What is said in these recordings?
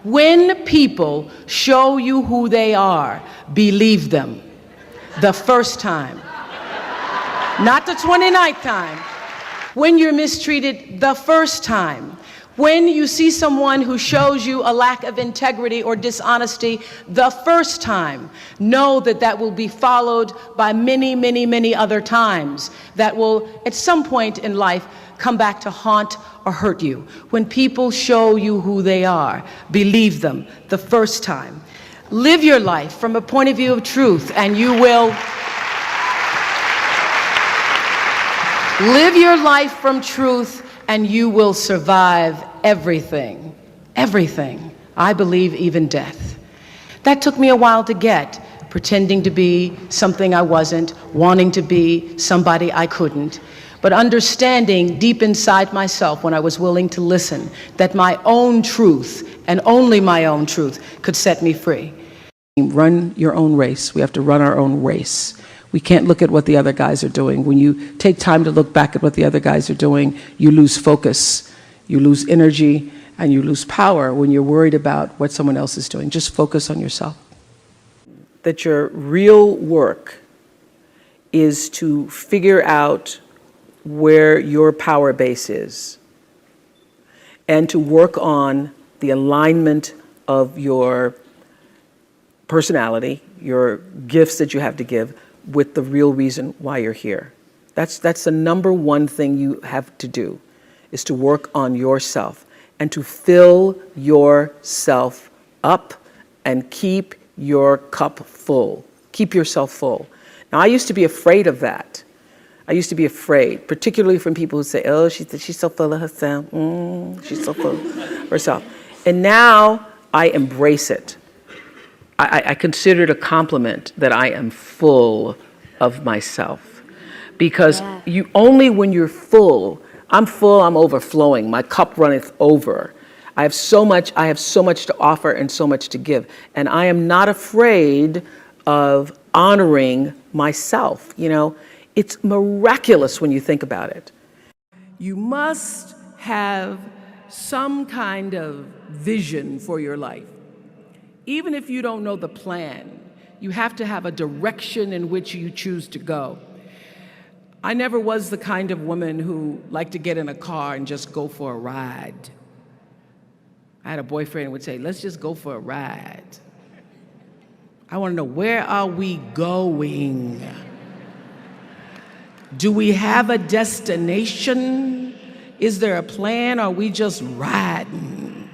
When people show you who they are, believe them the first time, not the 29th time. When you're mistreated the first time, when you see someone who shows you a lack of integrity or dishonesty the first time, know that that will be followed by many, many, many other times that will, at some point in life, come back to haunt or hurt you. When people show you who they are, believe them the first time. Live your life from a point of view of truth, and you will live your life from truth, and you will survive everything. Everything. I believe even death. That took me a while to get, pretending to be something I wasn't, wanting to be somebody I couldn't. But understanding deep inside myself, when I was willing to listen, that my own truth, and only my own truth, could set me free. Run your own race. We have to run our own race. We can't look at what the other guys are doing. When you take time to look back at what the other guys are doing, you lose focus, you lose energy, and you lose power when you're worried about what someone else is doing. Just focus on yourself. That your real work is to figure out where your power base is, and to work on the alignment of your personality, your gifts that you have to give, with the real reason why you're here. That's the number one thing you have to do, is to work on yourself and to fill yourself up and keep your cup full. Keep yourself full. Now, I used to be afraid of that. I used to be afraid, particularly from people who say, oh, she's so full of herself. She's so full of herself. And now I embrace it. I consider it a compliment that I am full of myself. Because you only when you're full, I'm full, I'm overflowing, my cup runneth over. I have so much to offer and so much to give. And I am not afraid of honoring myself, you know. It's miraculous when you think about it. You must have some kind of vision for your life. Even if you don't know the plan, you have to have a direction in which you choose to go. I never was the kind of woman who liked to get in a car and just go for a ride. I had a boyfriend who would say, let's just go for a ride. I want to know, where are we going? Do we have a destination? Is there a plan, or are we just riding?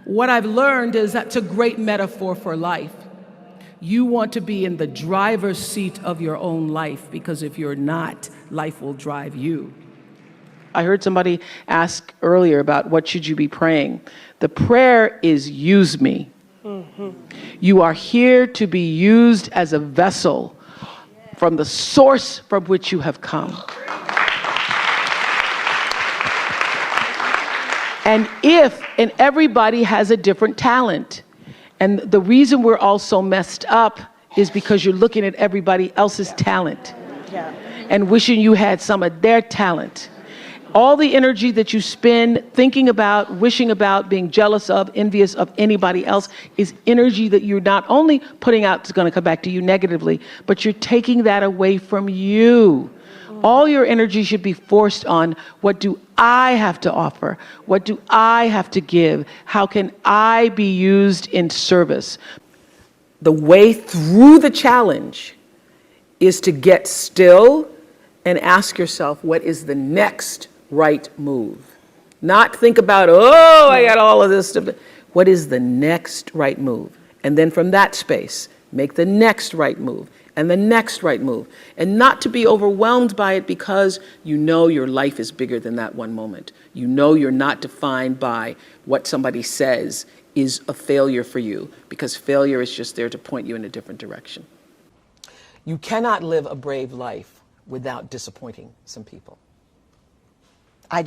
What I've learned is that's a great metaphor for life. You want to be in the driver's seat of your own life, because if you're not, life will drive you. I heard somebody ask earlier about what should you be praying. The prayer is, use me. Mm-hmm. You are here to be used as a vessel from the source from which you have come. And everybody has a different talent. And the reason we're all so messed up is because you're looking at everybody else's talent and wishing you had some of their talent. All the energy that you spend thinking about, wishing about, being jealous of, envious of anybody else is energy that you're not only putting out is going to come back to you negatively, but you're taking that away from you. All your energy should be forced on, what do I have to offer? What do I have to give? How can I be used in service? The way through the challenge is to get still and ask yourself, what is the next right move? Not think about, oh, I got all of this stuff. What is the next right move? And then from that space, make the next right move and the next right move. And not to be overwhelmed by it, because you know your life is bigger than that one moment. You know you're not defined by what somebody says is a failure for you, because failure is just there to point you in a different direction. You cannot live a brave life without disappointing some people. I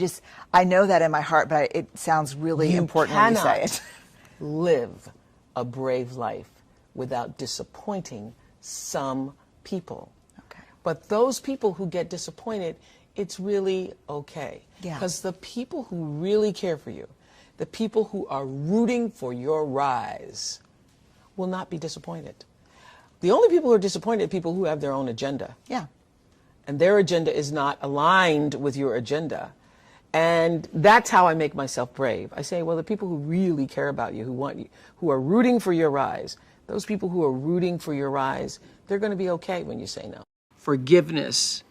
know that in my heart, but it sounds really important when you say it. Live a brave life without disappointing some people. Okay. But those people who get disappointed, it's really okay. Yeah. Because the people who really care for you, the people who are rooting for your rise will not be disappointed. The only people who are disappointed are people who have their own agenda. Yeah. And their agenda is not aligned with your agenda. And that's how I make myself brave. I say, well, the people who really care about you, who want you, who are rooting for your rise, those people who are rooting for your rise, they're going to be okay when you say no. Forgiveness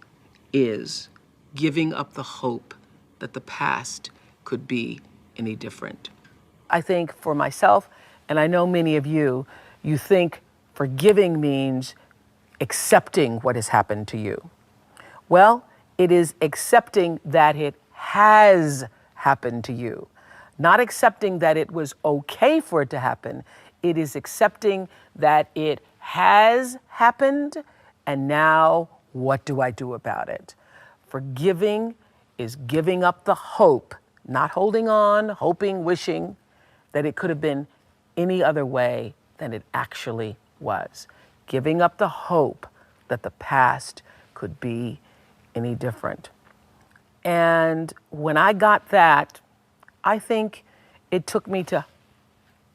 is giving up the hope that the past could be any different. I think for myself, and I know many of you, you think forgiving means accepting what has happened to you. Well, it is accepting that it has happened to you. Not accepting that it was okay for it to happen. It is accepting that it has happened, and now what do I do about it? Forgiving is giving up the hope, not holding on, hoping, wishing that it could have been any other way than it actually was. Giving up the hope that the past could be any different. And when I got that, I think it took me to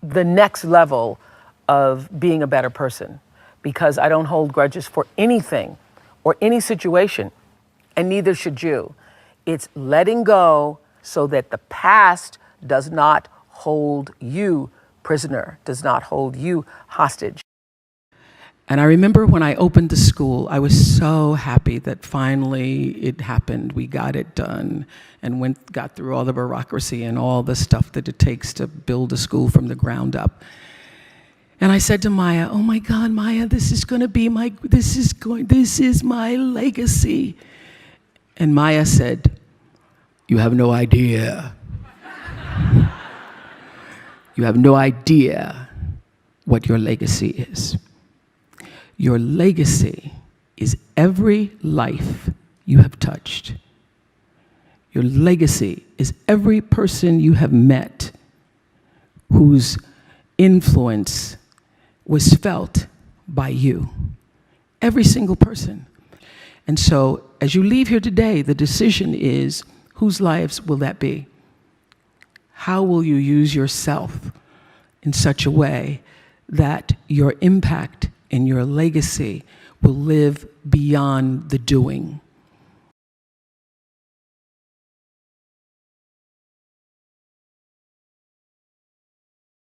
the next level of being a better person, because I don't hold grudges for anything or any situation, and neither should you. It's letting go so that the past does not hold you prisoner, does not hold you hostage. And I remember when I opened the school, I was so happy that finally it happened. We got it done and got through all the bureaucracy and all the stuff that it takes to build a school from the ground up. And I said to Maya, oh my God, Maya, this is my legacy. And Maya said, you have no idea. You have no idea what your legacy is. Your legacy is every life you have touched. Your legacy is every person you have met whose influence was felt by you. Every single person. And so, as you leave here today, the decision is, whose lives will that be? How will you use yourself in such a way that your impact and your legacy will live beyond the doing?